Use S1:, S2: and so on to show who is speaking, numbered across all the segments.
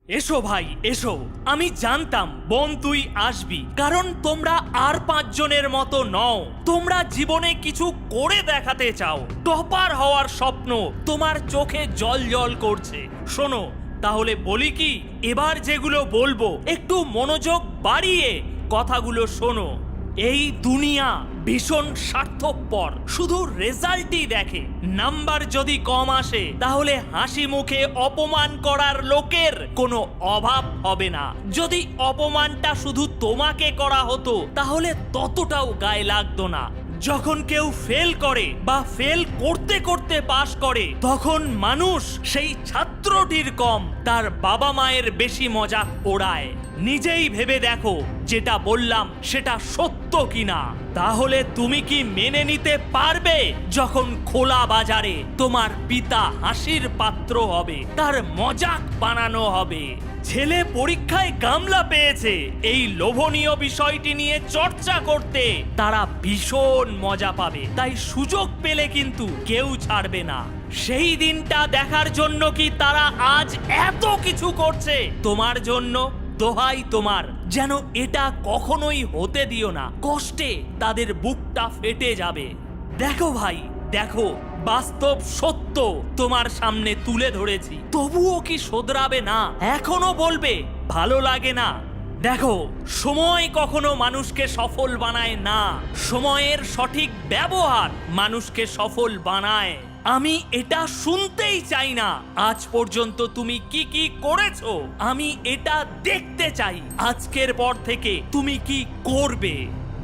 S1: এসো ভাই এসো, আমি জানতাম বোন তুই আসবি, কারণ তোমরা আর 5 জনের মতো নও। তোমরা জীবনে কিছু করে দেখাতে চাও, টপার হওয়ার স্বপ্ন তোমার চোখে জল জল করছে। শোনো তাহলে বলি কি, এবার যেগুলো বলবো একটু মনোযোগ বাড়িয়ে কথাগুলো শোনো। এই দুনিয়া ভীষণ স্বার্থপর, শুধু রেজাল্টই দেখে। নাম্বার যদি কম আসে তাহলে হাসি মুখে অপমান করার লোকের কোনো অভাব হবে না। যদি অপমানটা শুধু তোমাকে করা হতো তাহলে ততটাও গায়ে লাগতো না। যখন কেউ ফেল করে বা ফেল করতে করতে পাশ করে, তখন মানুষ সেই ছাত্রটির কম তার বাবা মায়ের বেশি মজাক ওড়ায়। নিজেই ভেবে দেখো যেটা বললাম সেটা সত্য কিনা। তাহলে তুমি কি মেনে নিতে পারবে যখন খোলা বাজারে তোমার পিতা হাসির পাত্র হবে, তার মজাক বানানো হবে? ছেলে পরীক্ষায় কামলা পেয়েছে, এই লোভনীয় বিষয়টি নিয়ে চর্চা করতে তারা ভীষণ মজা পাবে। তাই সুযোগ পেলে কিন্তু কেউ ছাড়বে না। সেই দিনটা দেখার জন্য কি তারা আজ এত কিছু করছে তোমার জন্য? দোহাই তোমার, যেন এটা কখনোই হতে দিও না। কষ্টে তাদের বুকটা ফেটে যাবে। দেখো ভাই দেখো, বাস্তব সত্য তোমার সামনে তুলে ধরেছি, তবুও কি শোধরাবে না? এখনো বলবে ভালো লাগে না? দেখো, সময় কখনো মানুষকে সফল বানায় না, সময়ের সঠিক ব্যবহার মানুষকে সফল বানায়। আমি এটা শুনতেই চাই না আজ পর্যন্ত তুমি কি কি করেছো, আমি এটা দেখতে চাই আজকের পর থেকে তুমি কি করবে।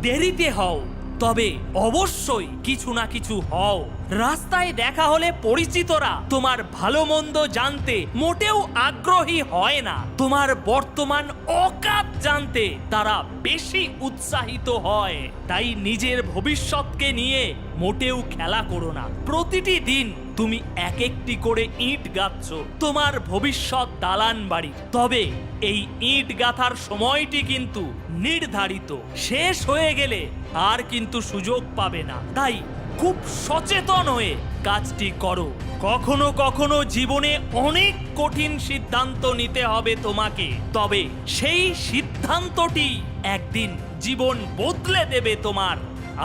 S1: দেরিতে হও তবে অবশ্যই কিছু না কিছু হও। রাস্তায় দেখা হলে পরিচিতরা তোমার ভালো মন্দ জানতে মোটেও আগ্রহী হয় না, তোমার বর্তমান অকাত জানতে তারা বেশি উৎসাহিত হয়। তাই নিজের ভবিষ্যৎকে নিয়ে মোটেও খেলা করো না। প্রতিটি দিন তুমি এক একটি করে ইট গাঁথছ তোমার ভবিষ্যৎ দালান বাড়ি। তবে এই ইট গাঁথার সময়টি কিন্তু নির্ধারিত, শেষ হয়ে গেলে আর কিন্তু সুযোগ পাবে না। তাই খুব সচেতন হয়ে কাজটি করো। কখনো কখনো জীবনে অনেক কঠিন সিদ্ধান্ত নিতে হবে তোমাকে, তবে সেই সিদ্ধান্তটি একদিন জীবন বদলে দেবে তোমার।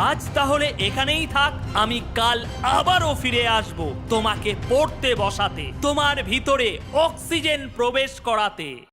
S1: আজ তাহলে এখানেই থাক, আমি কাল আবারও ফিরে আসব তোমাকে পড়তে বসাতে, তোমার ভিতরে অক্সিজেন প্রবেশ করাতে।